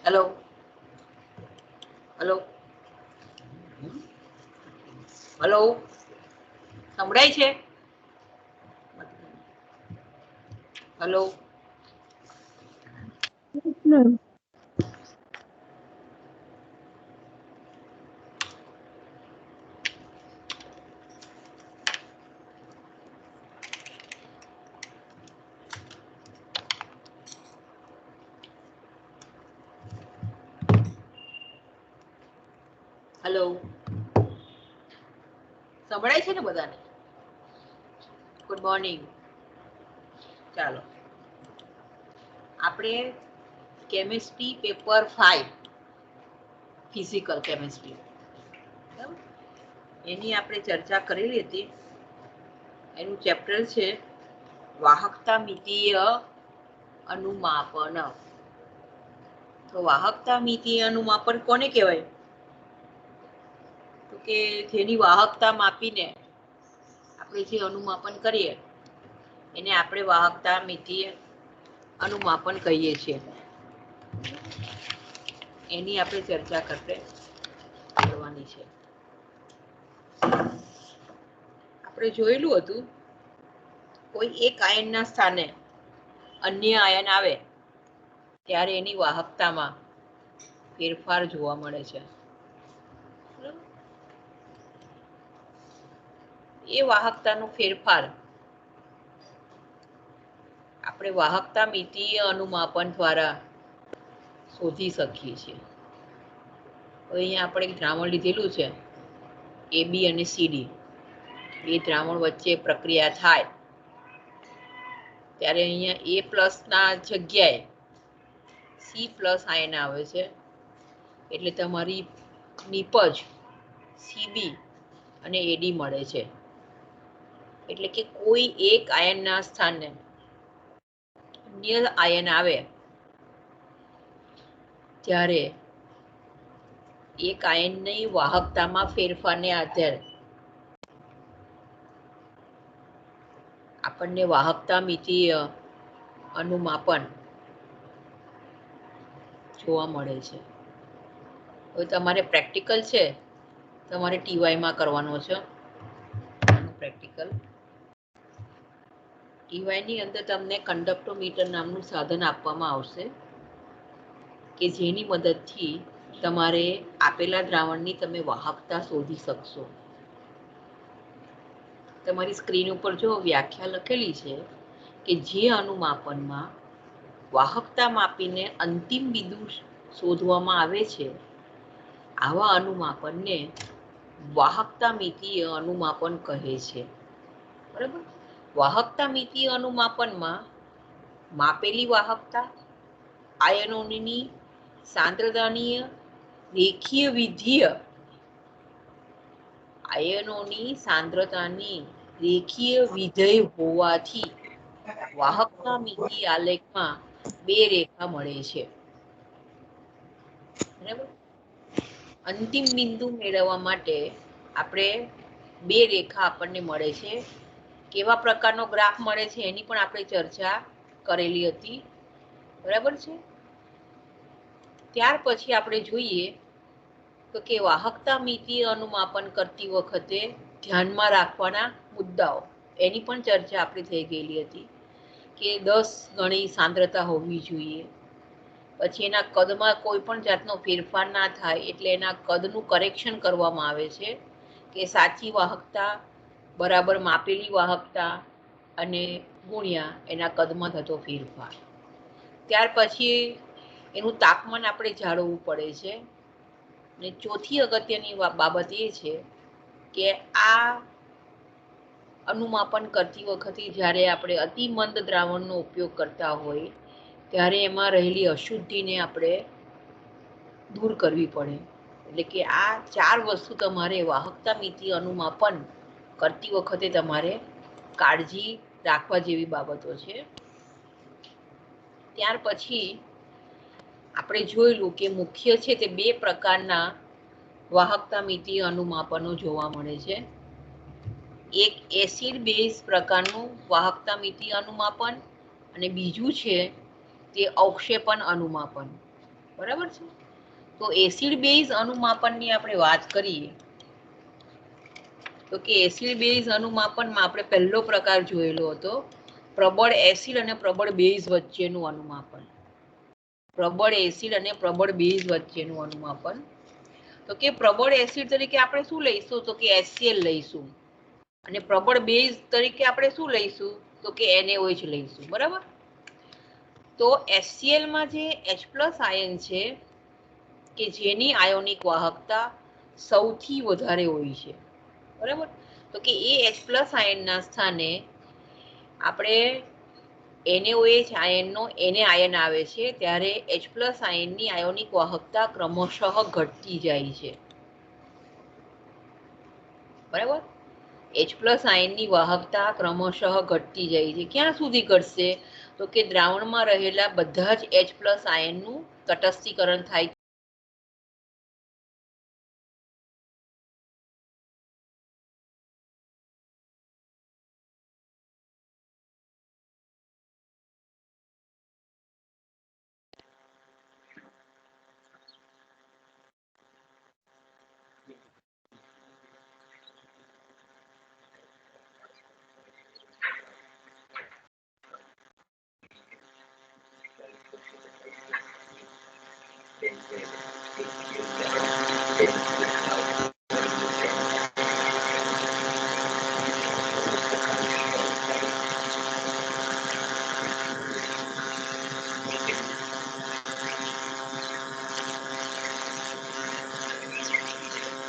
Hello hello hello સંભળાય છે? Hello No. Hello સંભળાય છે ને બધાને? Good morning. ચાલો આપણે કેમિસ્ટ્રી પેપર 5 ફિઝિકલ કેમિસ્ટ્રી એની આપણે ચર્ચા કરેલી હતી. એનું ચેપ્ટર છે વાહકતા મિતીય અનુમાપન. તો વાહકતા મિતીય અનુમાપન કોને કહેવાય? તો કે જેની વાહકતા માપીને આપણે જે અનુમાપન કરીએ એને આપણે વાહકતા મિતીય અનુમાપન કહીએ છીએ. એની આપણે ચર્ચા કરવાની છે. આપણે જોયેલું હતું કોઈ એક આયનના સ્થાને અન્ય આયન આવે ત્યારે એની વાહકતામાં ફેરફાર જોવા મળે છે. એ વાહકતાનો ફેરફાર આપણે વાહકતા મિતીય અનુમાપન દ્વારા શોધી શકીએ છીએ. અહીંયા આપણે એક દ્રાવણ લીધેલું છે AB અને CD. બે દ્રાવણ વચ્ચે પ્રક્રિયા થાય ત્યારે અહીંયા A+ ના જગ્યાએ C+ આયન આવે છે. એટલે તમારી નીપજ CB અને AD મળે છે. એટલે કે કોઈ એક આયનના સ્થાને અન્ય આયન આવે ત્યારે એક આયનની વાહકતામાં ફેરફારને આધારે આપણને વાહકતા મિતીય અનુમાપન જોવા મળે છે. હવે તમારે પ્રેક્ટિકલ છે, તમારે TYમાં કરવાનો છે પ્રેક્ટિકલ. TYની અંદર તમને કંડક્ટોમીટર નામનું સાધન આપવામાં આવશે કે જેની મદદથી તમારે આપેલા દ્રાવણની તમે વાહકતા શોધી શકશો. તમારી સ્ક્રીન ઉપર જો વ્યાખ્યા લખેલી છે કે જે અનુમાપનમાં વાહકતા માપીને અંતિમ બિંદુ શોધવામાં આવે છે આવા અનુમાપનને વાહકતા મિતીય અનુમાપન કહે છે. બરાબર? વાહકતા મિતીય અનુમાપનમાં માપેલી વાહકતા આયનોની સાંદ્રતાની રેખીય વિધેય આયનોની સાંદ્રતાની રેખીય વિધેય હોવાથી વાહકતા મિતિ આલેખમાં બે રેખા મળે છે. બરાબર? અંતિમ બિંદુ મેળવવા માટે આપણે બે રેખા આપણને મળે છે. કેવા પ્રકારનો ગ્રાફ મળે છે એની પણ આપણે ચર્ચા કરેલી હતી. બરાબર છે? ત્યાર પછી આપણે જોઈએ તો કે વાહકતા મિતીય અનુમાપન કરતી વખતે ધ્યાનમાં રાખવાના મુદ્દાઓ એની પણ ચર્ચા આપણી થઈ ગયેલી હતી કે 10 ગણી સાંદ્રતા હોવી જોઈએ. પછી એના કદમાં કોઈ પણ જાતનો ફેરફાર ના થાય એટલે એના કદનું કરેક્શન કરવામાં આવે છે કે સાચી વાહકતા બરાબર માપેલી વાહકતા અને ગુણ્યા એના કદમાં થતો ફેરફાર. ત્યાર પછી એનું તાપમાન આપણે જાળવવું પડે છે. ને ચોથી અગત્યની બાબત એ છે કે આ અનુમાપન કરતી વખતે જ્યારે આપણે અતિમંદ દ્રાવણનો ઉપયોગ કરતા હોય ત્યારે એમાં રહેલી અશુદ્ધિને આપણે દૂર કરવી પડે. એટલે કે આ 4 વસ્તુ તમારે વાહકતા મિતીય અનુમાપન કરતી વખતે તમારે કાળજી રાખવા જેવી બાબતો છે. ત્યાર પછી આપણે જોયેલું કે મુખ્ય છે તે 2 પ્રકારના વાહકતા મિતીય અનુમાપનો જોવા મળે છે. એક એસિડ બેઝ પ્રકારનું વાહકતા મિતીય અનુમાપન અને બીજું છે તે અવક્ષેપન અનુમાપન. બરાબર છે. તો એસિડ બેઝ અનુમાપનની આપણે વાત કરીએ તો કે એસિડ બેઝ અનુમાપનમાં આપણે પહેલો પ્રકાર જોયેલો હતો પ્રબળ એસિડ અને પ્રબળ બેઝ વચ્ચેનું અનુમાપન. પ્રબળ એસિડ અને પ્રબળ બેઝ વચ્ચેનું અનુમાપન. તો કે પ્રબળ એસિડ તરીકે આપણે શું લઈશું તો કે HCl લઈશું અને પ્રબળ બેઝ તરીકે આપણે શું લઈશું તો કે NaOH લઈશું. બરાબર. તો HCl માં જે H+ આયન છે કે જેની આયોનિક વાહકતા સૌથી વધારે હોય છે. બરાબર. તો કે એ H+ આયનના સ્થાને આપણે NaOH આયનનો Na આયન આવે છે ત્યારે H+ આયનની આયોનિક વાહકતા ક્રમશઃ ઘટતી જાય છે. બરાબર. H+ આયનની વાહકતા ક્રમશઃ ઘટતી જાય છે. ક્યાં સુધી ઘટશે તો કે દ્રાવણમાં રહેલા બધા જ H+ આયનનું તટસ્થીકરણ થાય.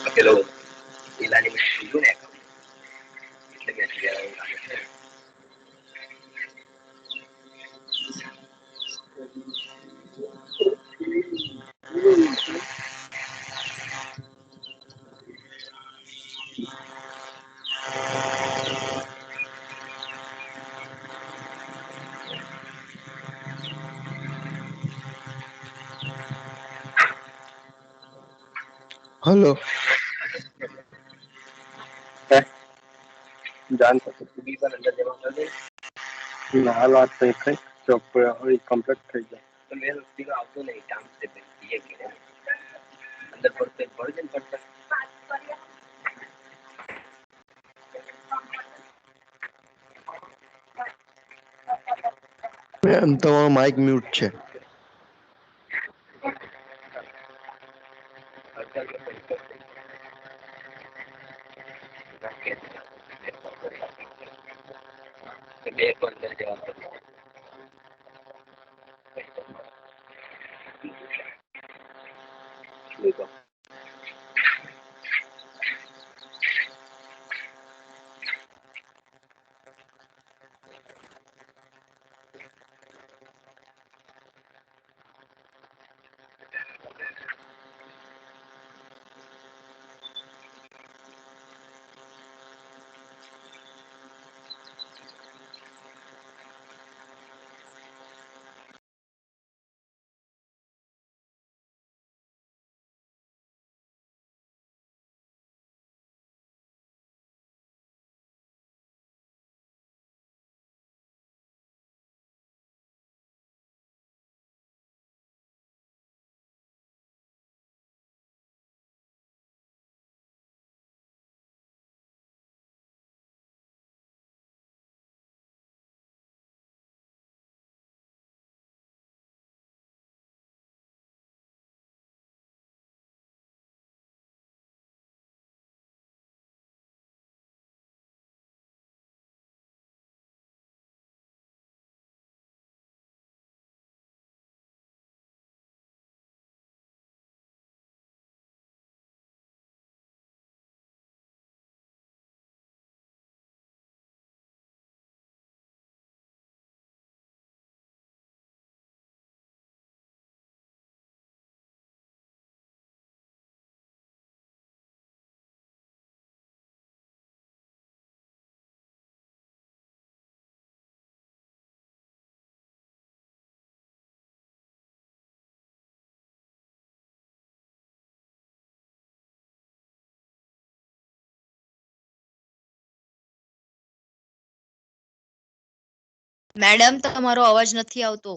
Hello, Ilani Mishune. એટલે કે અત્યારે લાગે છે. हेलो જાન શકો બી પણ અંદર જમા કરી દે હાલ વાત થઈ કઈ ચોપડી કમ્પ્લીટ થઈ જાય તો મેં બીજો આવતો નહીં કામ છે એ કે અંદર પડતે પડજે ને પડતે તમારો માઇક મ્યુટ છે બે પણ અંદર જવા કરી મેડમ તમારો અવાજ નથી આવતો.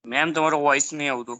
मैम તમારો વોઇસ नहीं આવતો.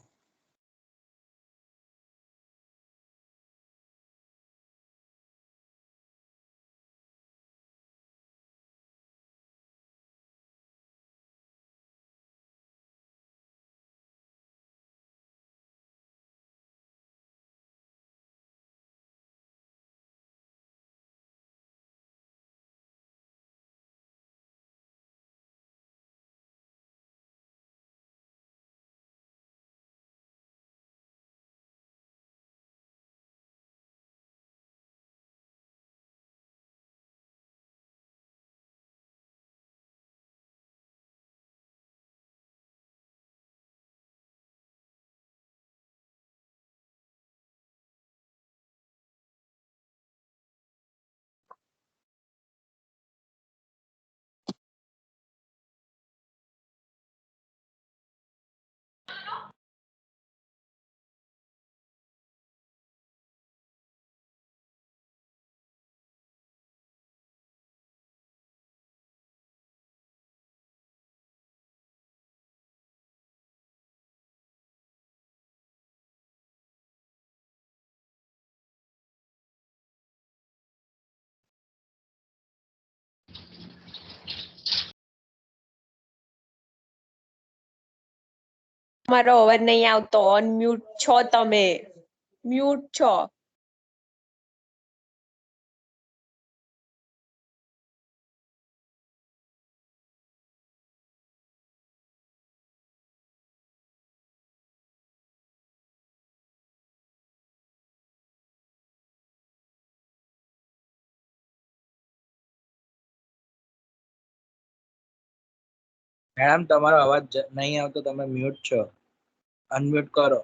તમારો અવાજ નહીં આવતો. અનમ્યુટ છો તમે. મ્યુટ છો. મેડમ તમારો અવાજ નહીં આવતો. તમે મ્યુટ છો. અનમ્યુટ કરો.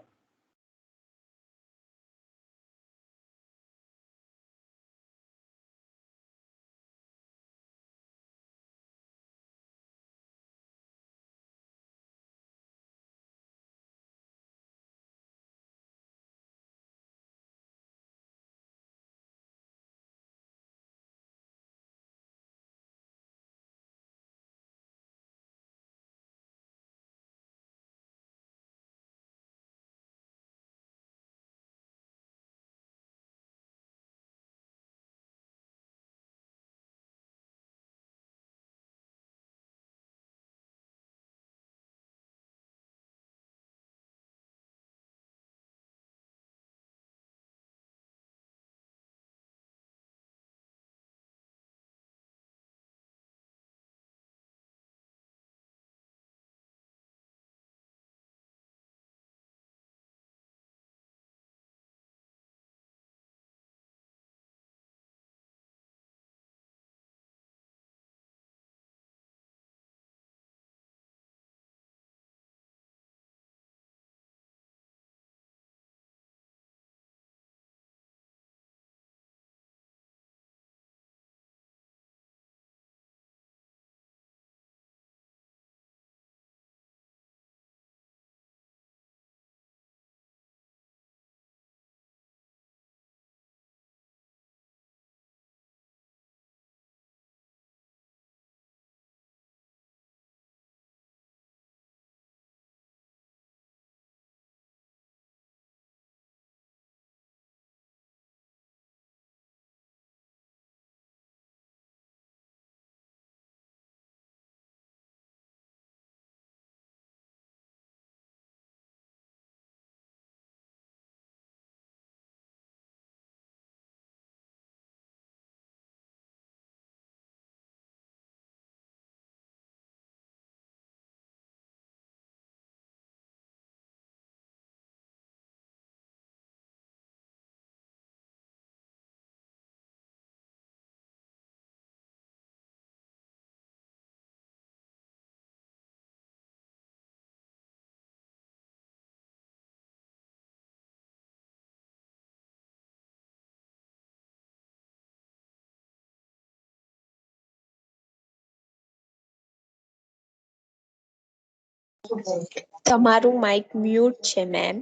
તમારું માઇક મ્યુટ છે મેમ.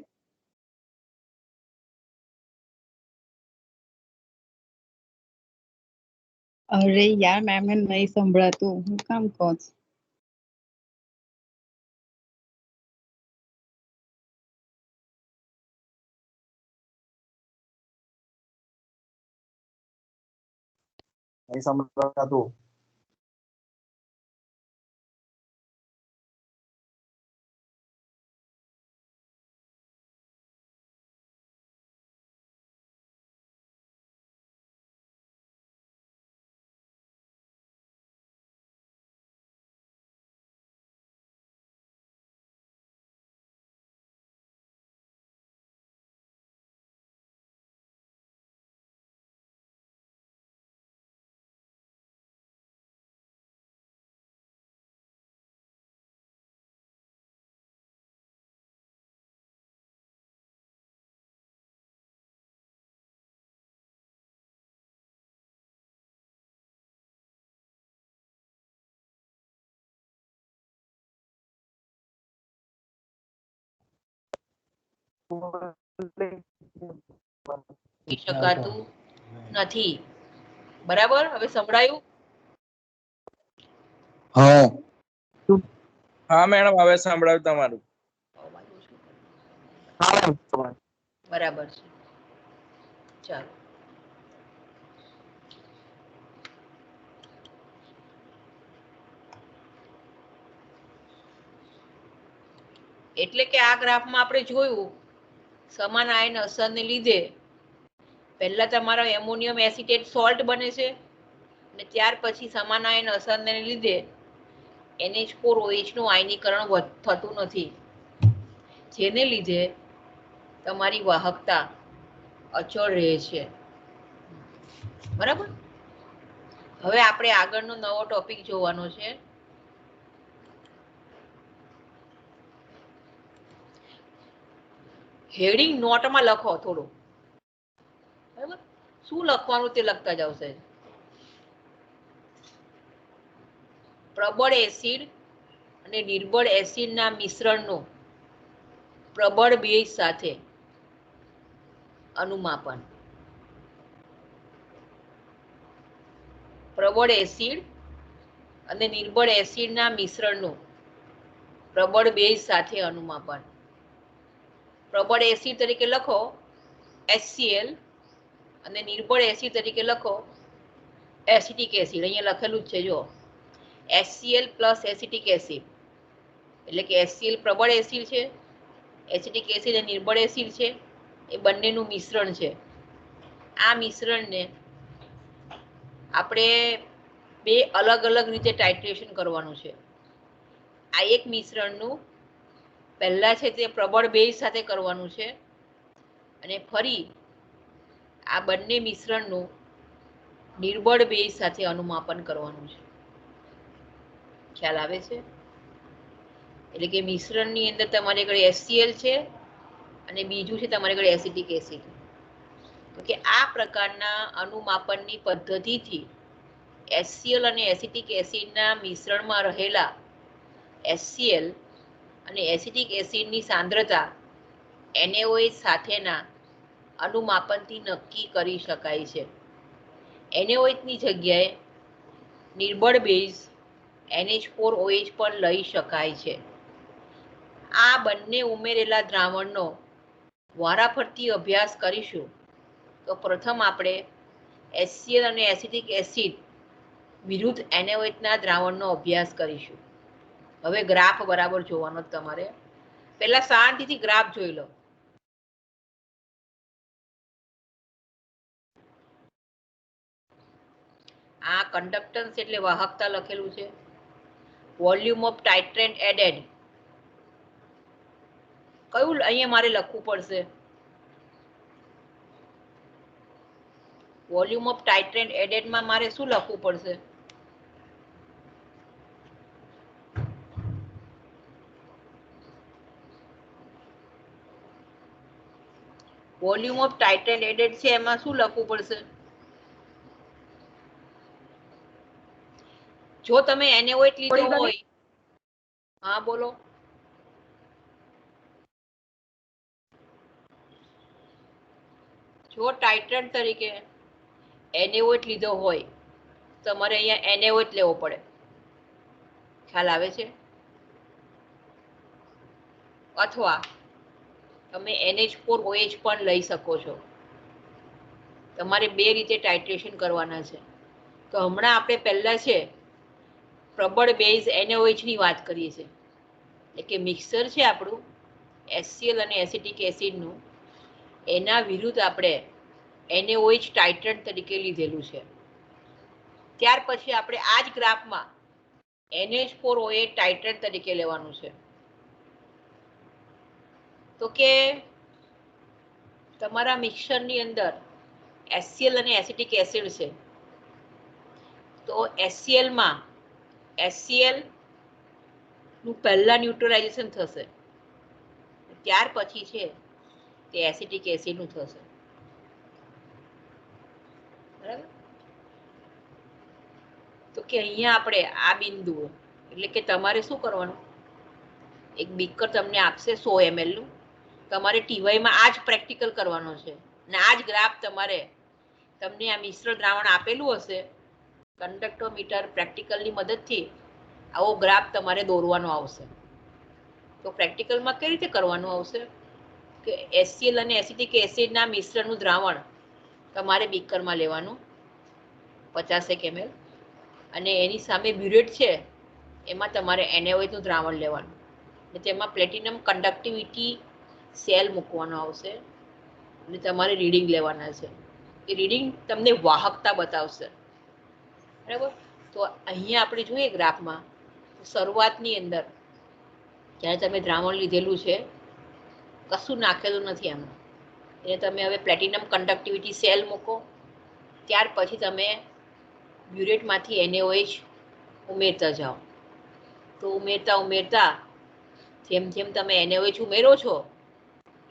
અરે યાર મેમને નહીં સંભળાતું. હું કામ કહું છું? નહીં સંભળાતું. શકાતું નથી. બરાબર, હવે સંભળાયું? હા હા મેડમ, હવે સાંભળાયું તમારું. બરાબર છે, ચાલો. એટલે કે આ ગ્રાફમાં આપણે જોયું સમાન આયન અસરને લીધે પહેલા તમારો એમોનિયમ એસિટેટ સોલ્ટ બને છે અને ત્યાર પછી સમાન આયન અસરને લીધે NH4OH નું આયનીકરણ થતું નથી, જેને લીધે તમારી વાહકતા અચળ રહે છે. બરાબર. હવે આપણે આગળનો નવો ટોપિક જોવાનો છે. હેડિંગ નોટમાં લખો થોડું. બરાબર, શું લખવાનું તે લખતા જાવ સાહેબ. પ્રબળ એસિડ અને નિર્બળ એસિડના મિશ્રણનો પ્રબળ બેઝ સાથે અનુમાપન. પ્રબળ એસિડ અને નિર્બળ એસિડના મિશ્રણનું પ્રબળ બેઝ સાથે અનુમાપન. પ્રબળ એસિડ તરીકે લખો HCl અને નિર્બળ એસિડ તરીકે લખો એસિટિક એસિડ. અહીંયા લખેલું જ છે જો, HCl પ્લસ એસિટિક એસિડ, એટલે કે HCl પ્રબળ એસિડ છે, એસિટિક એસિડ એ નિર્બળ એસિડ છે, એ બંનેનું મિશ્રણ છે. આ મિશ્રણને આપણે બે અલગ અલગ રીતે ટાઇટ્રેશન કરવાનું છે. આ એક મિશ્રણનું પહેલા છે તે પ્રબળ બેઝ સાથે કરવાનું છે અને ફરી આ બંને મિશ્રણનું નિર્બળ બેઝ સાથે અનુમાપન કરવાનું છે. ખ્યાલ આવે છે? એટલે કે મિશ્રણની અંદર તમારી આગળ HCl છે અને બીજું છે તમારી આગળ એસિટિક એસિડ. તો કે આ પ્રકારના અનુમાપનની પદ્ધતિથી HCl અને એસિટિક એસિડના મિશ્રણમાં રહેલા HCl અને એસિટિક એસિડની સાંદ્રતા NaOH સાથેના અનુમાપનથી નક્કી કરી શકાય છે. NaOHની જગ્યાએ નિર્બળ બેઝ NH4OH પણ લઈ શકાય છે. આ બંને ઉમેરેલા દ્રાવણનો વારાફરતી અભ્યાસ કરીશું. તો પ્રથમ આપણે HCl અને એસિટિક એસિડ વિરુદ્ધ NaOHના દ્રાવણનો અભ્યાસ કરીશું. હવે ગ્રાફ બરાબર જોવાનો તમારે. પહેલા શાંતિથી ગ્રાફ જોઈ લો. આ કન્ડક્ટન્સ એટલે વાહકતા લખેલું છે. વોલ્યુમ ઓફ ટાઇટ્રેન્ટ એડેડ, કયું અહીંયા મારે લખવું પડશે? વોલ્યુમ ઓફ ટાઇટ્રેન્ટ એડેડમાં મારે શું લખવું પડશે? વોલ્યુમ ઓફ ટાઇટ્રેન્ટ એડેડ છે એમાં શું લખવું પડશે? જો તમે NaOH લીધો હોય, હા બોલો. જો ટાઇટ્રેન્ટ તરીકે NaOH લીધો હોય તમારે અહીંયા NaOH લેવો પડે. ખ્યાલ આવે છે? અથવા તમે NH4OH પણ લઈ શકો છો. તમારે બે રીતે ટાઇટ્રેશન કરવાના છે. તો હમણાં આપણે પહેલા છે પ્રબળ બેઝ NaOH ની વાત કરીએ છીએ, એટલે કે મિક્સર છે આપણું HCl અને એસિટિક એસિડનું, એના વિરુદ્ધ આપણે NaOH ટાઇટ્રન્ટ તરીકે લીધેલું છે. ત્યાર પછી આપણે આ જ ગ્રાફમાં NH4OH ટાઇટ્રન્ટ તરીકે લેવાનું છે. તો કે તમારા મિક્સરની અંદર HCl અને એસિટિક એસિડ છે, તો HCl માં HCl નું પહેલા ન્યુટ્રલાઇઝેશન થશે, ત્યાર પછી છે તે એસિટિક એસિડ નું થશે. બરાબર? તો કે અહીંયા આપણે આ બિંદુઓ, એટલે કે તમારે શું કરવાનું, એક બીકર તમને આપશે 100 ml નું, તમારે ટીવાયમાં આ જ પ્રેક્ટિકલ કરવાનો છે, અને આ જ ગ્રાફ તમારે તમને આ મિશ્ર દ્રાવણ આપેલું હશે, કંડક્ટોમીટર પ્રેક્ટિકલની મદદથી આવો ગ્રાફ તમારે દોરવાનો આવશે. તો પ્રેક્ટિકલમાં કઈ રીતે કરવાનું આવશે કે HCl અને એસિટિક એસિડના મિશ્રણનું દ્રાવણ તમારે બીકરમાં લેવાનું 50 ml, અને એની સામે બ્યુરેટ છે એમાં તમારે NaOH નું દ્રાવણ લેવાનું, અને તેમાં પ્લેટિનમ કંડક્ટિવિટી સેલ મૂકવાનો આવશે, અને તમારે રીડિંગ લેવાના છે. એ રીડિંગ તમને વાહકતા બતાવશે. બરાબર? તો અહીંયા આપણે જોઈએ ગ્રાફમાં શરૂઆતની અંદર જ્યારે તમે દ્રાવણ લીધેલું છે, કશું નાખેલું નથી આમાં, એટલે તમે હવે પ્લેટિનમ કંડક્ટિવિટી સેલ મૂકો, ત્યાર પછી તમે બ્યુરેટમાંથી NaOH ઉમેરતા જાઓ. તો ઉમેરતા જેમ જેમ તમે NaOH ઉમેરો છો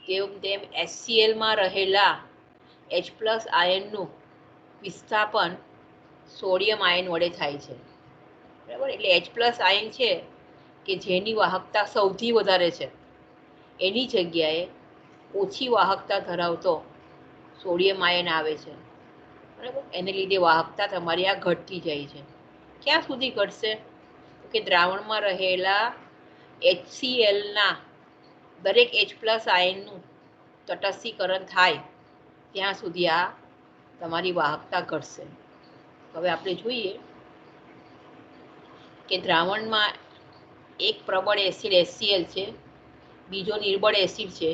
તેમ તેમ HClમાં રહેલા H+ આયનનું વિસ્થાપન સોડિયમ આયન વડે થાય છે. બરાબર? એટલે H+ આયન છે કે જેની વાહકતા સૌથી વધારે છે, એની જગ્યાએ ઓછી વાહકતા ધરાવતો સોડિયમ આયન આવે છે. બરાબર? એને લીધે વાહકતા તમારી આ ઘટતી જાય છે. ક્યાં સુધી ઘટશે કે દ્રાવણમાં રહેલા HClના દરેક H+ આયનનું તટસ્થીકરણ થાય ત્યાં સુધી આ તમારી વાહકતા ઘટશે. હવે આપણે જોઈએ કે દ્રાવણમાં એક પ્રબળ એસિડ HCl છે, બીજો નિર્બળ એસિડ છે.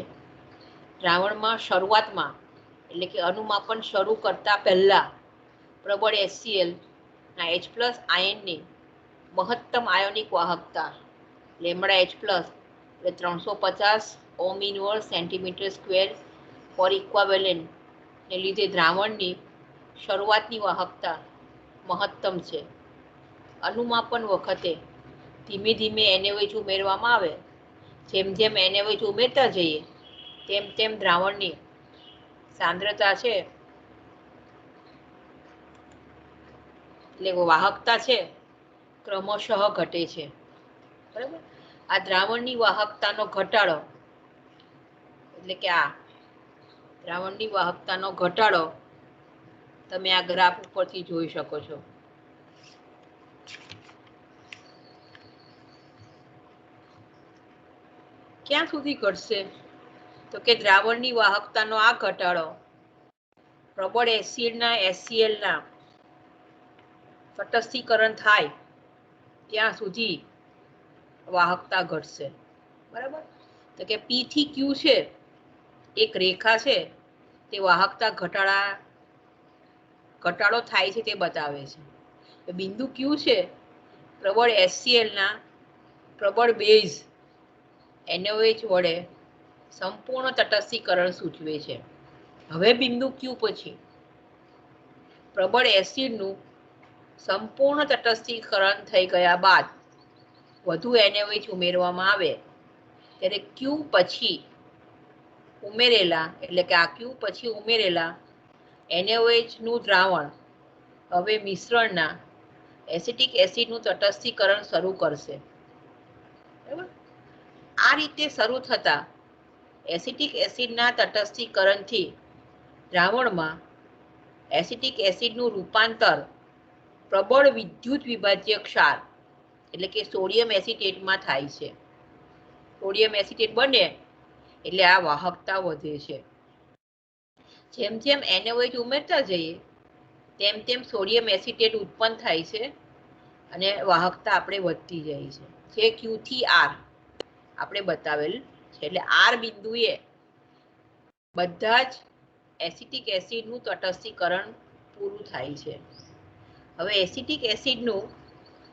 દ્રાવણમાં શરૂઆતમાં, એટલે કે અનુમાપન શરૂ કરતા પહેલા પ્રબળ HCl ના H+ આયનની મહત્તમ આયોનિક વાહકતા લેમડા H+ એટલે 350 ઓહમ ઇનવર્સ સેન્ટીમીટર સ્ક્વેર પર ઇક્વાવેલેન્ટ ને લીધે દ્રાવણની શરૂઆતની વાહકતા મહત્તમ છે. અનુમાપન વખતે ધીમે ધીમે NaOH ઉમેરવામાં આવે, જેમ જેમ NaOH ઉમેરતા જઈએ તેમ તેમ દ્રાવણની સાંદ્રતા છે, એટલે વાહકતા છે ક્રમશઃ ઘટે છે. બરાબર? આ દ્રાવણની વાહકતાનો ઘટાડો, એટલે કે આ દ્રાવણની વાહકતાનો ઘટાડો તમે આ ગ્રાફ ઉપરથી જોઈ શકો છો. ક્યાં સુધી ઘટશે તો કે દ્રાવણની વાહકતાનો આ ઘટાડો પ્રબળ એસિડના HClના તટસ્થીકરણ થાય ત્યાં સુધી વાહકતા ઘટશે. બરાબર? તો કે P થી Q છે એક રેખા છે, તે વાહકતા ઘટાડો થાય છે તે બતાવે છે. બિંદુ Q છે પ્રબળ HClના પ્રબળ બેઝ NaOH વડે સંપૂર્ણ તટસ્થીકરણ સૂચવે છે. હવે બિંદુ Q પછી પ્રબળ એસિડનું સંપૂર્ણ તટસ્થીકરણ થઈ ગયા બાદ વધુ NaOH ઉમેરવામાં આવે ત્યારે Q પછી ઉમેરેલા, એટલે કે આ Q પછી ઉમેરેલા NaOH નું દ્રાવણ હવે મિશ્રણના એસિટિક એસિડનું તટસ્થીકરણ શરૂ કરશે. બરાબર? આ રીતે શરૂ થતા એસિટિક એસિડના તટસ્થીકરણથી દ્રાવણમાં એસિટિક એસિડનું રૂપાંતર પ્રબળ વિદ્યુત વિભાજ્ય ક્ષાર, એટલે કે સોડિયમ એસિટેટમાં થાય છે. સોડિયમ એસિટેટ બને એટલે આ વાહકતા વધે છે. જેમ જેમ NaOH ઉમેરતા જઈએ તેમ તેમ સોડિયમ એસિટેટ ઉત્પન્ન થાય છે અને વાહકતા આપણે વધતી જાય છે, જે ક્યુ થી આર આપણે બતાવેલ છે. એટલે આર બિંદુએ બધા જ એસિટિક એસિડનું તટસ્થીકરણ પૂરું થાય છે. હવે એસિટિક એસિડનું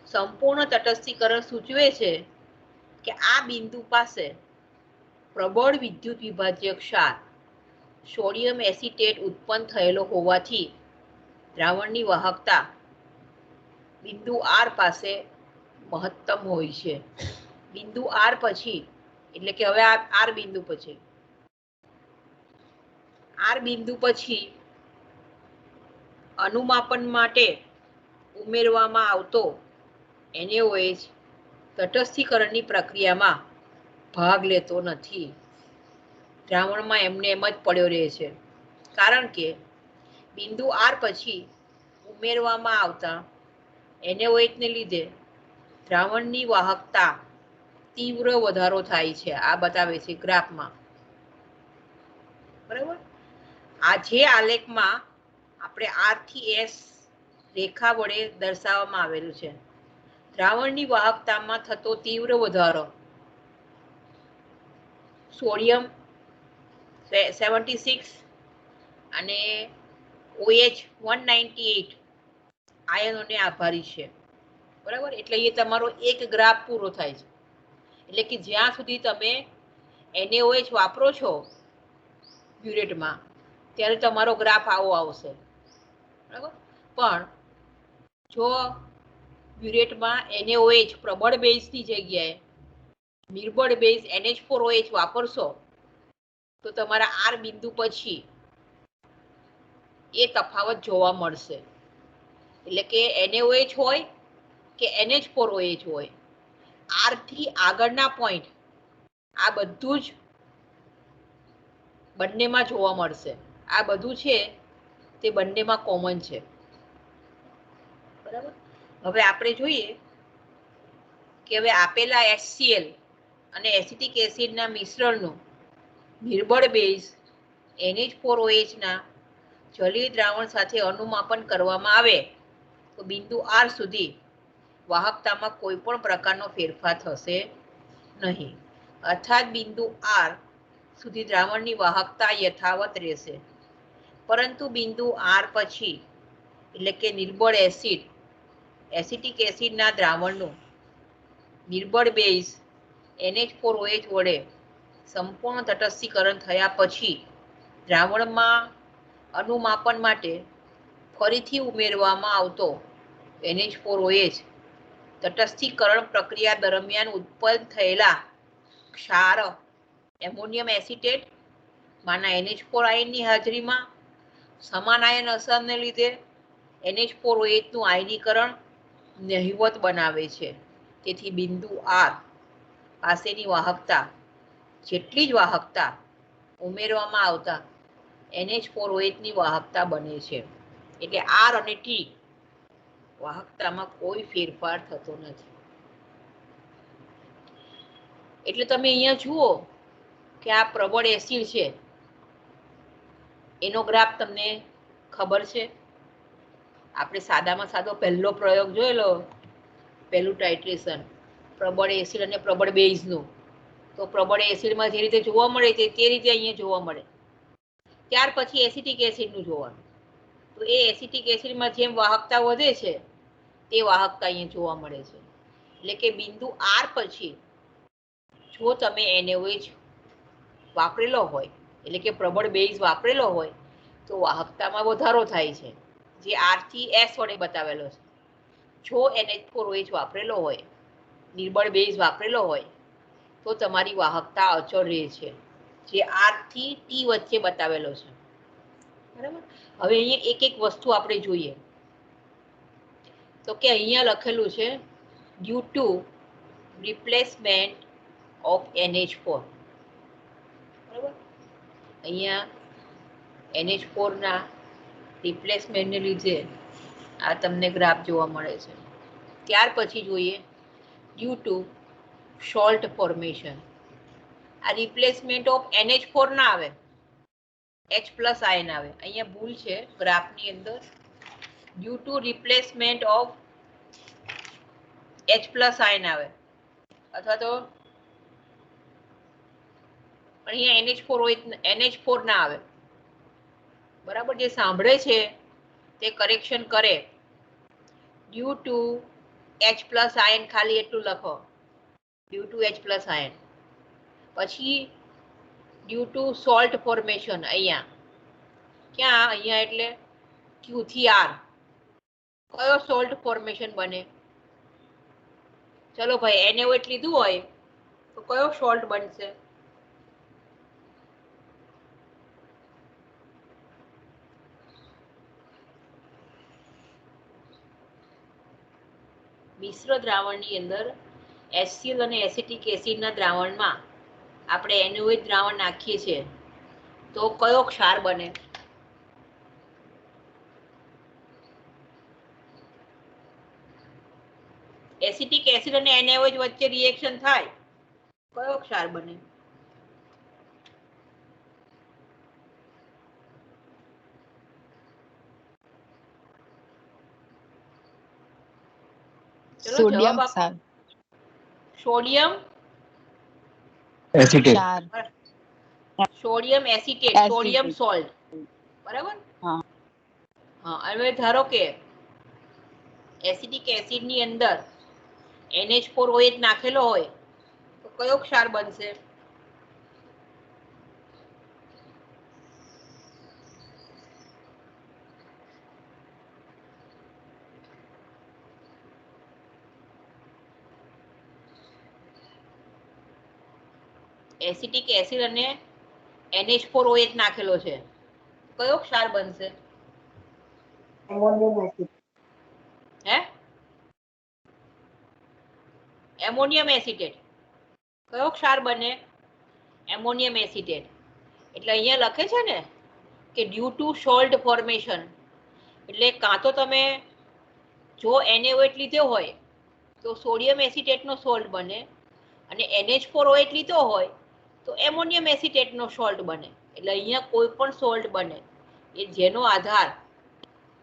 સંપૂર્ણ તટસ્થીકરણ સૂચવે છે કે આ બિંદુ પાસે પ્રબળ વિદ્યુત વિભાજ્ય ક્ષાર સોડિયમ એસિટેટ ઉત્પન્ન થયેલો હોવાથી દ્રાવણની વાહકતા બિંદુ આર પાસે મહત્તમ હોય છે. બિંદુ આર પછી એટલે કે હવે આર બિંદુ પછી અનુમાપન માટે ઉમેરવામાં આવતો NaOH તટસ્થીકરણની પ્રક્રિયામાં ભાગ લેતો નથી. દ્રાવણમાં એમને એમ જ પડ્યો રહે છે, કારણ કે બિંદુ આર પછી ઉમેરવામાં આવતા NaOH ને લીધે દ્રાવણની વાહકતા તીવ્ર વધારો થાય છે. આ બતાવે છે ગ્રાફમાં. બરાબર. આ જે આલેખમાં આપણે આર થી એસ રેખા વડે દર્શાવવામાં આવેલું છે. દ્રાવણની વાહકતામાં થતો તીવ્ર વધારો સોડિયમ 76 અને OH 198 આયનોને આભારી છે. બરાબર. એટલે એ તમારો એક ગ્રાફ પૂરો થાય છે. એટલે કે જ્યાં સુધી તમે NaOH વાપરો છો બ્યુરેટમાં ત્યારે તમારો ગ્રાફ આવો આવશે. બરાબર. પણ જો બ્યુરેટમાં NaOH પ્રબળ બેઝની જગ્યાએ નિર્બળ બેઝ NH4OH વાપરશો તો તમારા આર બિંદુ પછી એ તફાવત જોવા મળશે. એટલે કે NaOH હોય કે NH4OH હોય, આર થી આગળના પોઈન્ટ આ બધું જ બંનેમાં જોવા મળશે. આ બધું છે તે બંનેમાં કોમન છે. બરાબર. હવે આપણે જોઈએ કે હવે આપેલા HCl અને એસિટિક એસિડના મિશ્રણનું નિર્બળ બેઝ NH4OH ના જલીય દ્રાવણ સાથે અનુમાપન કરવામાં આવે તો બિંદુ આર સુધી વાહકતામાં કોઈ પણ પ્રકારનો ફેરફાર થશે નહીં. અર્થાત બિંદુ આર સુધી દ્રાવણની વાહકતા યથાવત રહેશે, પરંતુ બિંદુ આર પછી એટલે કે નિર્બળ એસિટિક એસિડના દ્રાવણનું નિર્બળ બેઝ NH4OH વડે સંપૂર્ણ તટસ્થીકરણ થયા પછી દ્રાવણમાં અનુમાપન માટે ફરીથી ઉમેરવામાં આવતો NH4OH તટસ્થીકરણ પ્રક્રિયા દરમિયાન ઉત્પન્ન થયેલા ક્ષાર એમોનિયમ એસિટેટ માના NH4 આયનની હાજરીમાં સમાન આયન અસરને લીધે NH4OH નું આયનીકરણ નહિવત બનાવે છે. તેથી બિંદુ આર પાસેની વાહકતા જેટલી જ વાહકતા ઉમેરવામાં આવતા NH4OH ની વાહકતા બને છે. એટલે આર અને ટી વાહકતામાં કોઈ ફેરફાર થતો નથી. એટલે તમે અહીંયા જુઓ કે આ પ્રબળ એસિડ છે એનો ગ્રાફ તમને ખબર છે. આપણે સાદામાં સાદો પહેલો પ્રયોગ જોયેલો, પહેલું ટાઇટ્રેશન પ્રબળ એસિડ અને પ્રબળ બેઝનું, તો પ્રબળ એસિડમાં જે રીતે જોવા મળે તે રીતે અહીંયા જોવા મળે. ત્યાર પછી એસિટિક એસિડનું જોવાનું, તો એ એસિટિક એસિડમાં જેમ વાહકતા વધે છે તે વાહકતા અહીંયા જોવા મળે છે. એટલે કે બિંદુ આર પછી જો તમે NaOH વાપરેલો હોય એટલે કે પ્રબળ બેઝ વાપરેલો હોય તો વાહકતામાં વધારો થાય છે, જે આર થી એસ વડે બતાવેલો છે. જો NH4OH વાપરેલો હોય, નિર્બળ બેઝ વાપરેલો હોય તો તમારી વાહકતા અચળ રહે છે, જે આર થી ટી વચ્ચે બતાવેલો છે. બરાબર. હવે અહીંયા એક એક વસ્તુ આપણે જોઈએ તો કે અહીંયા લખેલું છે due to replacement of NH4. બરાબર. અહીંયા NH4 ના રિપ્લેસમેન્ટને લીધે આ તમને ગ્રાફ જોવા મળે છે. ત્યાર પછી જોઈએ ડ્યુ ટુ સોલ્ટ ફોર્મેશન. આ રિપ્લેસમેન્ટ ઓફ NH4 ના આવે, H+ આયન આવે. અહીંયા ભૂલ છે ગ્રાફની અંદર, due to replacement of H plus ion આવે, અથવા તો અહીંયા NH4 હોય NH4 ના આવે. બરાબર, જે સાંભળે છે તે કરેક્શન કરે. Due to H plus ion ખાલી એટલું લખો, due to H plus ion. પછી ડ્યુ ટુ સોલ્ટ ફોર્મેશન, અહીંયા ક્યાં, અહીંયા એટલે Q થી R, કયો સોલ્ટ ફોર્મેશન બને? ચલો ભાઈ, NaOH લીધું હોય તો કયો સોલ્ટ બનશે? મિશ્ર દ્રાવણની અંદર HCl અને એસિટિક એસિડના દ્રાવણમાં આપણે NaOH દ્રાવણ નાખીએ છીએ તો કયો ક્ષાર બને? એસિટિક એસિડ અને NaOH વચ્ચે રિએક્શન થાય, કયો ક્ષાર બને? ચલો સોડિયમ જવાબ ક્ષાર. Sodium acetate. ક્ષાર. Sodium acetate, sodium salt. બરાબર? હા. હા, હવે ધારો કે એસિટિક એસિડ ની અંદર NH4OH નાખેલો હોય તો કયો ક્ષાર બનશે? એસિટિક એસિડ અને NH4OH નાખેલો છે, કયો ક્ષાર બનશે? હે? Ammonium acetate. કયો ક્ષાર બને? Ammonium acetate. એટલે અહીંયા લખે છે ને કે ડ્યુ ટુ સોલ્ટ ફોર્મેશન, એટલે કાં તો તમે જો NaOH લીધો હોય તો સોડિયમ એસિટેટનો સોલ્ટ બને, અને NH4OH લીધો હોય તો એમોનિયમ એસિટેટનો સોલ્ટ બને. એટલે અહીંયા કોઈ પણ સોલ્ટ બને એ જેનો આધાર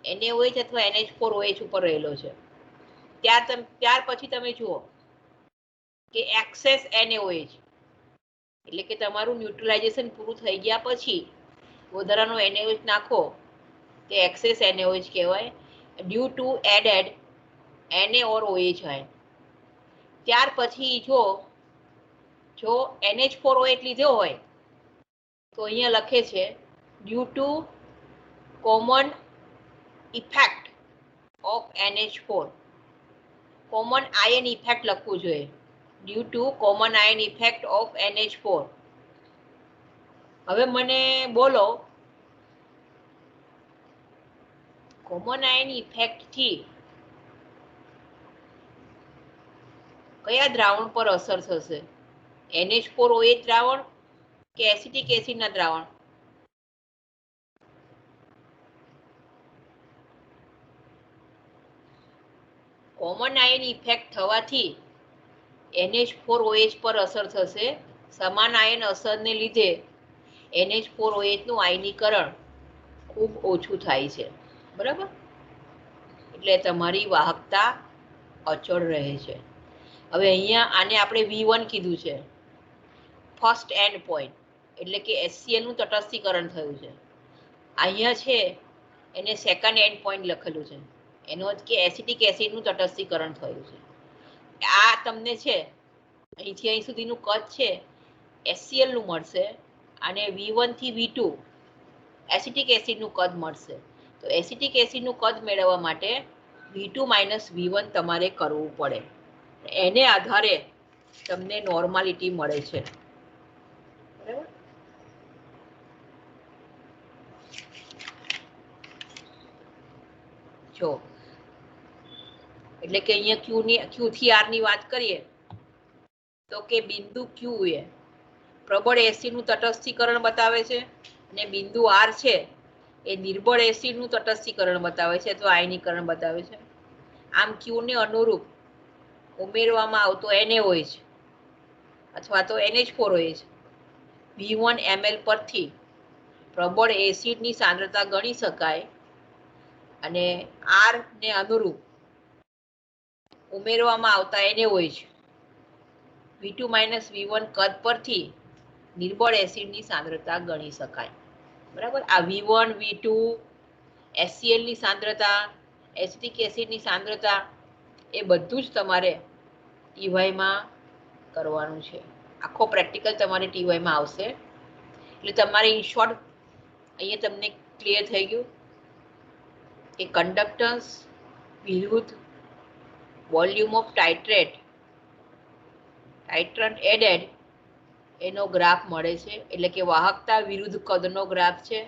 NaOH અથવા NH4OH ઉપર રહેલો છે. ત્યાર પછી તમે જુઓ કે એક્સેસ NaOH, એટલે કે તમારું ન્યુટ્રલાઇઝેશન પૂરું થઈ ગયા પછી વધારાનો NaOH નાખો તે એક્સેસ NaOH કહેવાય, due to added Na or OH ion. ત્યાર પછી જો NH4OH લીધો હોય તો અહીંયા લખે છે due to common effect of NH4, common ion effect લખવું જોઈએ, due to common ion effect of NH4. હવે મને બોલો, કોમન આયન ઇફેક્ટ થી કયા દ્રાવણ પર અસર થશે? NH4OH દ્રાવણ કે એસિટિક એસિડના દ્રાવણ? કોમન આયન ઇફેક્ટ થવાથી NH4OH પર અસર થશે. સમાન આયન અસરને લીધે NH4OH નું આયનીકરણ ખૂબ ઓછું થાય છે. બરાબર? એટલે તમારી વાહકતા અચળ રહે છે. હવે અહીંયા આને આપણે V1 કીધું છે, ફર્સ્ટ એન્ડ પોઈન્ટ, એટલે કે HCl નું તટસ્થીકરણ થયું છે. અહીંયા છે એને સેકન્ડ એન્ડ પોઈન્ટ લખેલું છે, એનો અર્થ કે એસિટિક એસિડનું તટસ્થીકરણ થયું છે. આ તમને છે અહીંથી અહીં સુધીનું કદ છે HCl નું મળશે, અને V1 થી V2 એસિટિક એસિડનું કદ મળશે. તો એસિટિક એસિડનું કદ મેળવવા માટે V2 - V1 તમારે કરવું પડે, એને આધારે તમને નોર્માલિટી મળે છે. બરાબર? જો એટલે કે અહીંયા Q થી R ની વાત કરીએ તો કે બિંદુ Q એ પ્રબળ એસિડનું તટસ્થીકરણ બતાવે છે, અને બિંદુ R છે એ નિર્બળ એસિડનું તટસ્થીકરણ બતાવે છે અથવા આયનીકરણ બતાવે છે. આમ Q ને અનુરૂપ ઉમેરવામાં આવતો NaOH અથવા તો NH4OH V1 ml પરથી પ્રબળ એસિડની સાંદ્રતા ગણી શકાય અને આર ને અનુરૂપ ઉમેરવામાં આવતા એને હોય છે V2 માઇનસ V1 કદ પરથી નિર્બળ એસિડની સાંદ્રતા ગણી શકાય. બરાબર. આ V1 V2 HCl ની સાંદ્રતા, એસિટિક એસિડની સાંદ્રતા એ બધું જ તમારે ટીવાયમાં કરવાનું છે. આખો પ્રેક્ટિકલ તમારે ટીવાયમાં આવશે. એટલે તમારે ઇન શોર્ટ અહીંયા તમને ક્લિયર થઈ ગયું કે કંડક્ટન્સ વિરુદ્ધ વોલ્યુમ ઓફ ટાઇટ્રન્ટ એડેડ એનો ગ્રાફ મળે છે. એટલે કે વાહકતા વિરુદ્ધ કદનો ગ્રાફ છે.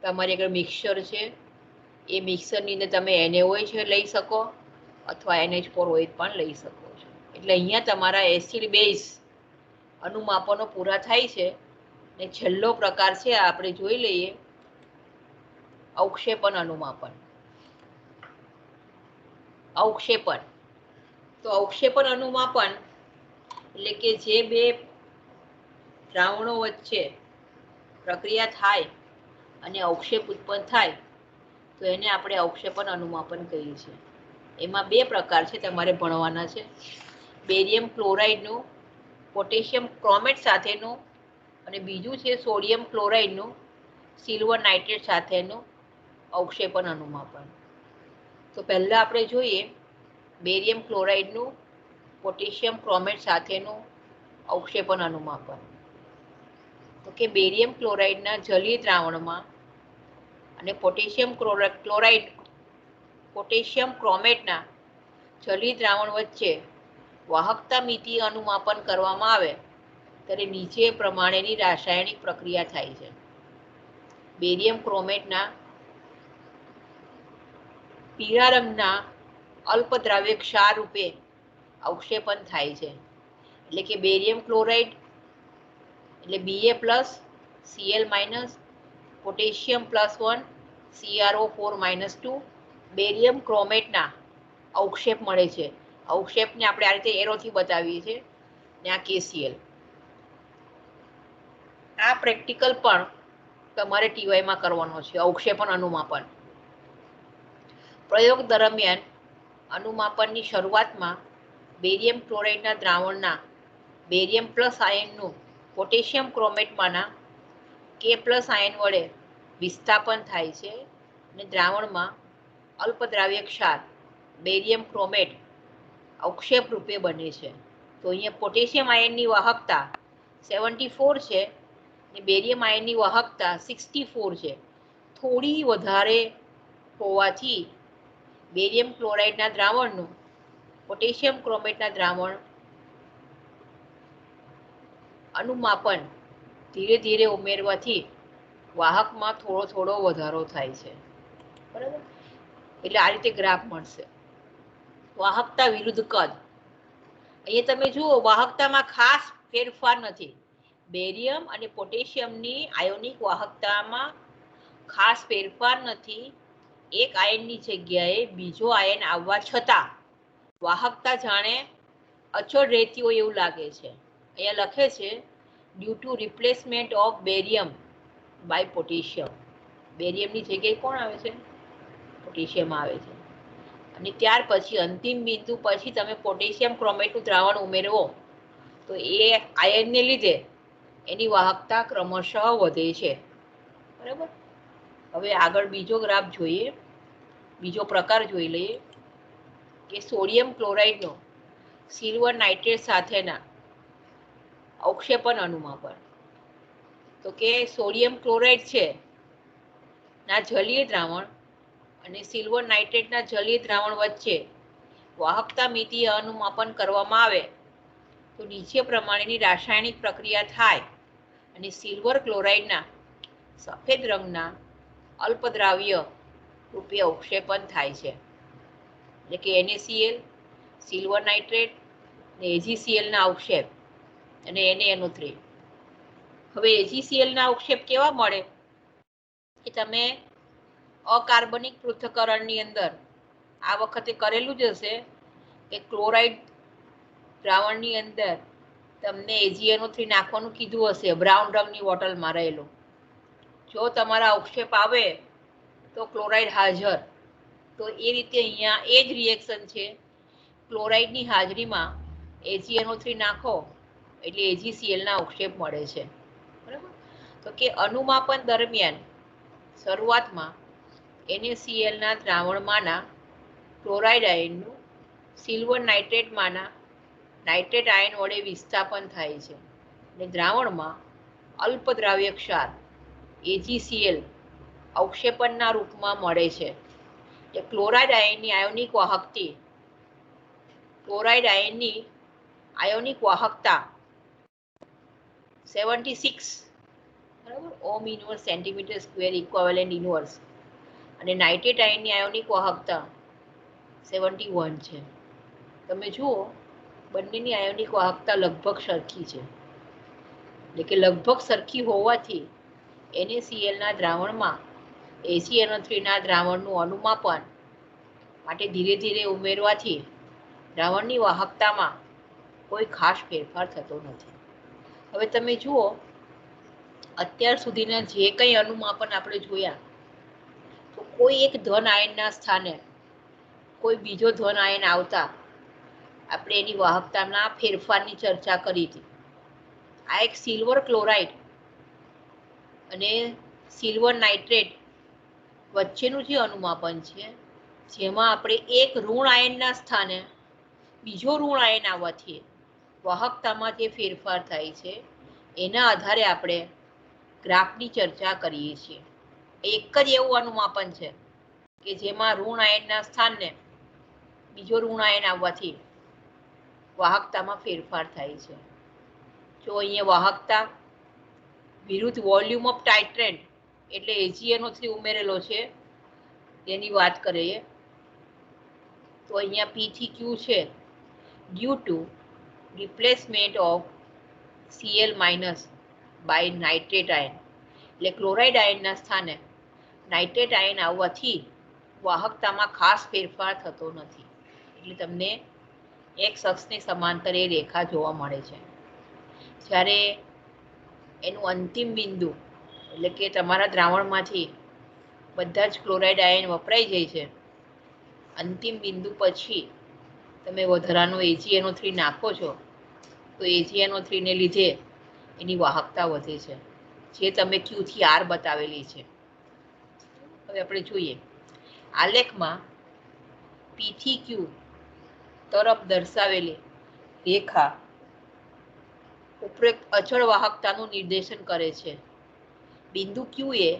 તમારી આગળ મિક્સચર છે, એ મિક્સચરની અંદર તમે NaOH લઈ શકો અથવા NH4OH પણ લઈ શકો છો. એટલે અહીંયા તમારા એસિડ બેઝ અનુમાપનો પૂરા થાય છે. ને છેલ્લો પ્રકાર છે આપણે જોઈ લઈએ અવક્ષેપન અનુમાપન. અવક્ષેપન તો અવક્ષેપન અનુમાપન એટલે કે જે બે દ્રાવણો વચ્ચે પ્રક્રિયા થાય અને અવક્ષેપ ઉત્પન્ન થાય તો એને આપણે અવક્ષેપન અનુમાપન કહીએ છીએ. એમાં બે પ્રકાર છે, તમારે ભણવાના છે. બેરિયમ ક્લોરાઇડનું પોટેશિયમ ક્રોમેટ સાથેનું અને બીજું છે સોડિયમ ક્લોરાઇડનું સિલ્વર નાઇટ્રેટ સાથેનું અવક્ષેપન અનુમાપન. તો પહેલા આપણે જોઈએ બેરિયમ ક્લોરાઇડનું પોટેશિયમ ક્રોમેટ સાથેનું અવક્ષેપન અનુમાપન. તો કે બેરિયમ ક્લોરાઇડના જલીય દ્રાવણમાં અને પોટેશિયમ ક્રોમેટના જલીય દ્રાવણ વચ્ચે વાહકતા મિતિ અનુમાપન કરવામાં આવે ત્યારે નીચે પ્રમાણેની રાસાયણિક પ્રક્રિયા થાય છે. બેરિયમ ક્રોમેટના પીળા રંગના અલ્પદ્રાવ્ય ક્ષાર રૂપે અવક્ષેપન થાય છે. એટલે કે બેરિયમ ક્લોરાઇડ એટલે Ba+, Cl- potassium +1 CrO4-2 barium ક્રોમેટના અવક્ષેપ મળે છે. અવક્ષેપને આપણે આ રીતે એરોથી બતાવીએ છીએ ને આ KCl. આ પ્રેક્ટિકલ પણ તમારે ટીવાયમાં કરવાનો છે, અવક્ષેપન અનુમાપન. પ્રયોગ દરમિયાન અનુમાપનની શરૂઆતમાં બેરિયમ ક્લોરાઇડના દ્રાવણના બેરિયમ પ્લસ આયનનું પોટેશિયમ ક્રોમેટમાંના K+ આયન વડે વિસ્થાપન થાય છે અને દ્રાવણમાં અલ્પદ્રાવ્ય ક્ષાર બેરિયમ ક્રોમેટ અવક્ષેપ રૂપે બને છે. તો અહીંયા પોટેશિયમ આયનની વાહકતા 74 છે અને બેરિયમ આયનની વાહકતા 64 છે. થોડી વધારે હોવાથી બેરિયમ ક્લોરાઇડના દ્રાવણનું પોટેશિયમ ક્રોમેટના દ્રાવણ અનુમાપન ધીરે ધીરે ઉમેરવાથી વાહકમાં થોડો વધારો થાય છે. બરાબર. એટલે આ રીતે ગ્રાફ મળશે. વાહકતા વિરુદ્ધ કદ. અહીંયા તમે જુઓ વાહકતામાં ખાસ ફેરફાર નથી. બેરિયમ અને પોટેશિયમની આયોનિક વાહકતામાં ખાસ ફેરફાર નથી. એક આયનની જગ્યાએ બીજો આયન આવવા છતાં વાહકતા જાણે અચળ રહેતી હોય એવું લાગે છે. અહીંયા લખે છે due to replacement of barium by potassium. બેરિયમની જગ્યાએ કોણ આવે છે? પોટેશિયમ આવે છે. અને ત્યાર પછી અંતિમ બિંદુ પછી તમે પોટેશિયમ ક્રોમેટનું દ્રાવણ ઉમેરવો તો એ આયનને લીધે એની વાહકતા ક્રમશઃ વધે છે. બરાબર. હવે આગળ બીજો ગ્રાફ જોઈએ, બીજો પ્રકાર જોઈ લઈએ કે સોડિયમ ક્લોરાઇડનો સિલ્વર નાઇટ્રેટ સાથેના અવક્ષેપન અનુમાપન. તો કે સોડિયમ ક્લોરાઇડ છે ના જલીય દ્રાવણ અને સિલ્વર નાઇટ્રેટના જલીય દ્રાવણ વચ્ચે વાહકતા મિતિ અનુમાપન કરવામાં આવે તો નીચે પ્રમાણેની રાસાયણિક પ્રક્રિયા થાય અને સિલ્વર ક્લોરાઇડના સફેદ રંગના અલ્પદ્રાવ્ય રૂપે અવક્ષેપન થાય છે. એટલે કે NaCl, સિલ્વર નાઇટ્રેટ અને AgClના અવક્ષેપ અને NaNO3. હવે AgClના અવક્ષેપ કેવા મળે એ તમે અકાર્બનિક પૃથ્થકરણની અંદર આ વખતે કરેલું જ હશે કે ક્લોરાઇડ દ્રાવણની અંદર તમને AgNO3 નાખવાનું કીધું હશે બ્રાઉન રંગની બોટલમાં રહેલું. જો તમારા અવક્ષેપ આવે તો ક્લોરાઇડ હાજર. તો એ રીતે અહીંયા એ જ રિએક્શન છે. ક્લોરાઇડની હાજરીમાં AgNO3 નાખો એટલે AgClના અવક્ષેપ મળે છે. બરાબર. તો કે અનુમાપન દરમિયાન શરૂઆતમાં NaClના દ્રાવણમાંના ક્લોરાઇડ આયનનું સિલ્વર નાઇટ્રેટમાંના નાઇટ્રેટ આયન વડે વિસ્થાપન થાય છે અને દ્રાવણમાં અલ્પદ્રાવ્ય ક્ષાર AgCl અવક્ષેપણના રૂપમાં મળે છે. એ ક્લોરાઇડ આયનની આયોનિક વાહકતા ક્લોરાઇડ આયનની આયોનિક વાહકતા 76 બરાબર ohm inverse centimetre square equivalent inverse અને નાઇટ્રેટ આયનની આયોનિક વાહકતા 71 છે. તમે જુઓ બંનેની આયોનિક વાહકતા લગભગ સરખી છે, એટલે કે લગભગ સરખી હોવાથી NaClના દ્રાવણમાં AgNO3ના દ્રાવણનું અનુમાપન માટે ધીરે ધીરે ઉમેરવાથી દ્રાવણની વાહકતામાં કોઈ ખાસ ફેરફાર થતો નથી. હવે તમે જુઓ અત્યાર સુધીના જે કંઈ અનુમાપન આપણે જોયા તો કોઈ એક ધન આયનના સ્થાને કોઈ બીજો ધન આયન આવતા આપણે એની વાહકતાના ફેરફારની ચર્ચા કરી હતી. આ એક સિલ્વર ક્લોરાઇડ અને સિલ્વર નાઇટ્રેટ વચ્ચેનું જે અનુમાપન છે જેમાં આપણે એક ઋણ આયનના સ્થાને બીજો ઋણ આયન આવવાથી વાહકતામાં જે ફેરફાર થાય છે એના આધારે આપણે ગ્રાફની ચર્ચા કરીએ છીએ. એક જ એવું અનુમાપન છે કે જેમાં ઋણ આયનના સ્થાનને બીજો ઋણ આયન આવવાથી વાહકતામાં ફેરફાર થાય છે. જો અહીંયા વાહકતા વિરુદ્ધ વોલ્યુમ ઓફ ટાઇટ્રેન્ટ એટલે AgNO3 ઉમેરેલો છે તેની વાત કરીએ તો અહીંયા P થી Q છે due to replacement of Cl minus by nitrate ion, એટલે ક્લોરાઇડ આયનના સ્થાને નાઇટ્રેટ આયન આવવાથી વાહકતામાં ખાસ ફેરફાર થતો નથી. એટલે તમને એક અક્ષની સમાંતર એ રેખા જોવા મળે છે. જ્યારે એનું અંતિમ બિંદુ એટલે કે તમારા દ્રાવણમાંથી બધા જ ક્લોરાઇડ આયન વપરાઈ જાય છે, અંતિમ બિંદુ પછી તમે વધારાનો AgNO3 નાખો છો તો AgNO3 ને લીધે એની વાહકતા વધે છે, જે તમે Q થી R બતાવેલી છે. હવે આપણે જોઈએ આલેખમાં P થી Q તરફ દર્શાવેલી રેખા ઉપરોક્ત અચળ વાહકતાનું નિર્દેશન કરે છે. બિંદુ Q એ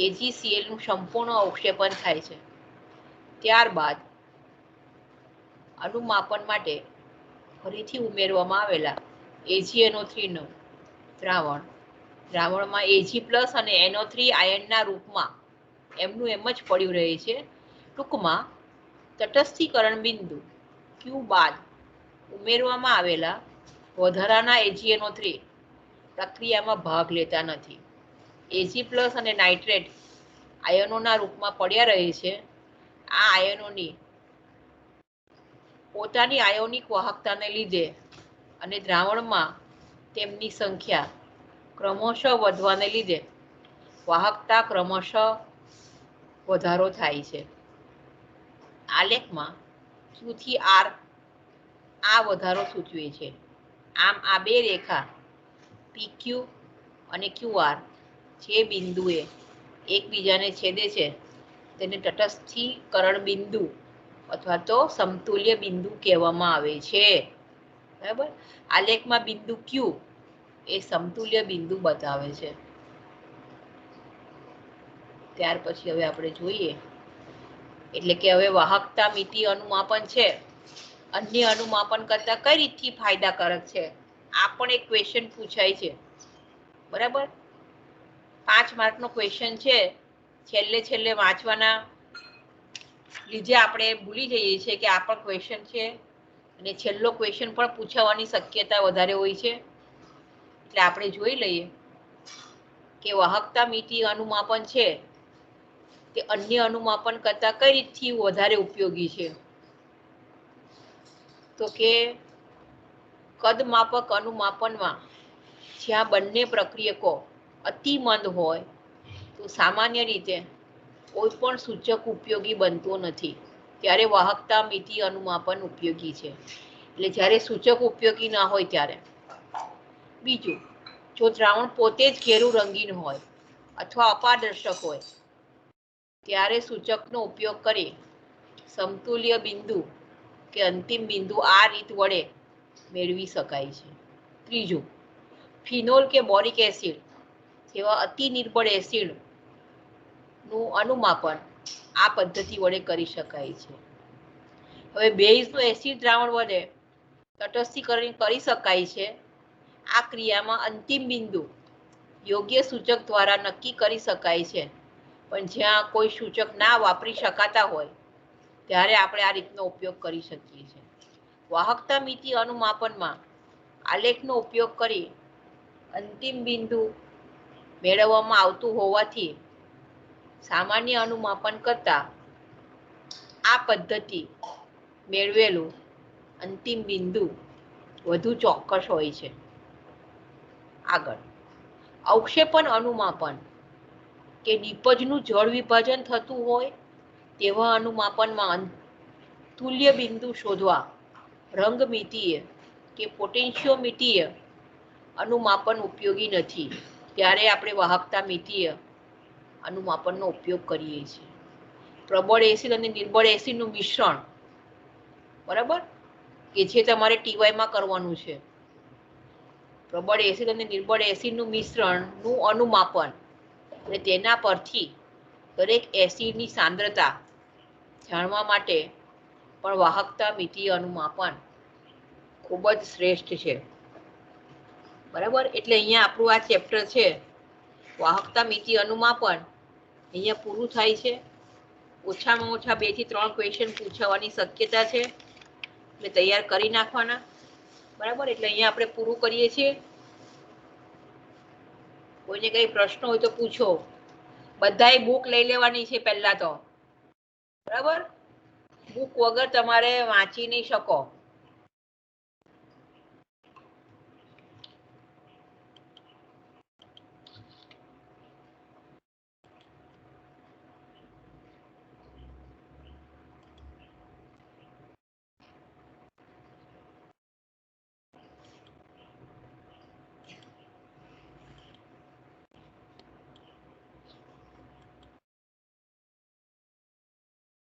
AgClનું સંપૂર્ણ અવક્ષેપન થાય છે. ત્યારબાદ અનુમાપન માટે ફરીથી ઉમેરવામાં આવેલા AgNO3નું દ્રાવણમાં Ag+ અને NO3 આયનના રૂપમાં એમનું એમ જ પડ્યું રહે છે. ટૂંકમાં તટસ્થીકરણ બિંદુ Q બાદ ઉમેરવામાં આવેલા વધારાના AgNO3 પ્રક્રિયામાં ભાગ લેતા નથી. Ag+ અને નાઇટ્રેટ આયનોના રૂપમાં પડ્યા રહે છે. આ આયનોની પોતાની આયોનિક વાહકતાને લીધે અને દ્રાવણમાં તેમની સંખ્યા ક્રમશઃ વધવાને લીધે વાહકતા ક્રમશઃ વધારો થાય છે. આલેખમાં Q થી R આ વધારો સૂચવે છે. આમ આ બે રેખા PQ અને QR જે બિંદુએ એકબીજાને છેદે છે તેને તટસ્થીકરણ બિંદુ અથવા તો સમતુલ્ય બિંદુ કહેવામાં આવે છે. બરાબર. આલેખમાં બિંદુ Q એ સમતુલ્ય બિંદુ બતાવે છે. ત્યાર પછી હવે આપણે જોઈએ એટલે કે હવે વાહકતા મિતિ અનુમાપન છે અન્ય અનુમાપન કરતા કઈ રીતથી ફાયદાકારક છે, આ પણ એક ક્વેશ્ચન પૂછાય છે. બરાબર. 5 માર્કનો ક્વેશ્ચન છે. છેલ્લે વાંચવાના લીધે આપણે ભૂલી જઈએ છીએ કે આ પણ ક્વેશ્ચન છે અને છેલ્લો ક્વેશ્ચન પણ પૂછાવાની શક્યતા વધારે હોય છે. એટલે આપણે જોઈ લઈએ કે વાહકતા મિતિ અનુમાપન છે તે અન્ય અનુમાપન કરતા કઈ રીતથી વધારે ઉપયોગી છે. તો કે કદમાપક અનુમાપનમાં જ્યાં બંને પ્રક્રિયકો અતિ મંદ હોય તો સામાન્ય રીતે કોઈ પણ સૂચક ઉપયોગી બનતો નથી, ત્યારે વાહકતા મિતિ અનુમાપન ઉપયોગી છે. એટલે જ્યારે સૂચક ઉપયોગી ના હોય ત્યારે. બીજું, જો દ્રાવણ પોતે જ ઘેરું રંગીન હોય અથવા અપારદર્શક હોય ત્યારે સૂચકનો ઉપયોગ કરી સમતુલ્ય બિંદુ કે અંતિમ બિંદુ આ રીત વડે મેળવી શકાય છે. ત્રીજું, ફિનોલ કે બોરિક એસિડ જેવા અતિ નિર્બળ એસિડ નું અનુમાપન આ પદ્ધતિ વડે કરી શકાય છે. હવે બેઝનું એસિડ દ્રાવણ વડે તટસ્થીકરણ કરી શકાય છે. આ ક્રિયામાં અંતિમ બિંદુ યોગ્ય સૂચક દ્વારા નક્કી કરી શકાય છે, પણ જ્યાં કોઈ સૂચક ના વાપરી શકાતા હોય ત્યારે આપણે આ રીતનો ઉપયોગ કરી શકીએ છીએ. વાહકતા મિતિ અનુમાપનમાં આલેખનો ઉપયોગ કરી અંતિમ બિંદુ મેળવવામાં આવતું હોવાથી સામાન્ય અનુમાપન કરતા આ પદ્ધતિ મેળવેલું અંતિમ બિંદુ વધુ ચોક્કસ હોય છે. આગળ, અવક્ષેપન અનુમાપન કે નિપજનું જળ વિભાજન થતું હોય તેવા અનુમાપનમાં તુલ્ય બિંદુ શોધવા રંગમિતીય કે પોટેન્શિયોમીટીય અનુમાપન ઉપયોગી નથી, ત્યારે આપણે વાહકતા મિતીય અનુમાપનનો ઉપયોગ કરીએ છીએ. પ્રબળ એસિડ અને નિર્બળ એસિડનું મિશ્રણ, બરાબર, કે જે તમારે ટીવાયમાં કરવાનું છે. પ્રબળ એસિડ અને નિર્બળ એસિડનું મિશ્રણનું અનુમાપન અને તેના પરથી દરેક એસિડની સાંદ્રતા જાણવા માટે પણ વાહકતા મિતિ અનુમાપન ખૂબ જ શ્રેષ્ઠ છે. બરાબર, એટલે અહીંયા આપણું આ ચેપ્ટર છે વાહકતા મિતિ અનુમાપન અહીંયા પૂરું થાય છે. ઓછામાં ઓછા 2 થી 3 ક્વેશ્ચન પૂછવાની શક્યતા છે, એટલે તૈયાર કરી નાખવાના. બરાબર, એટલે અહીંયા આપણે પૂરું કરીએ છીએ. કોઈને કઈ પ્રશ્ન હોય તો પૂછો. બધાએ બુક લઈ લેવાની છે પહેલા તો. બરાબર, બુક વગર તમારે વાંચી નહીં શકો.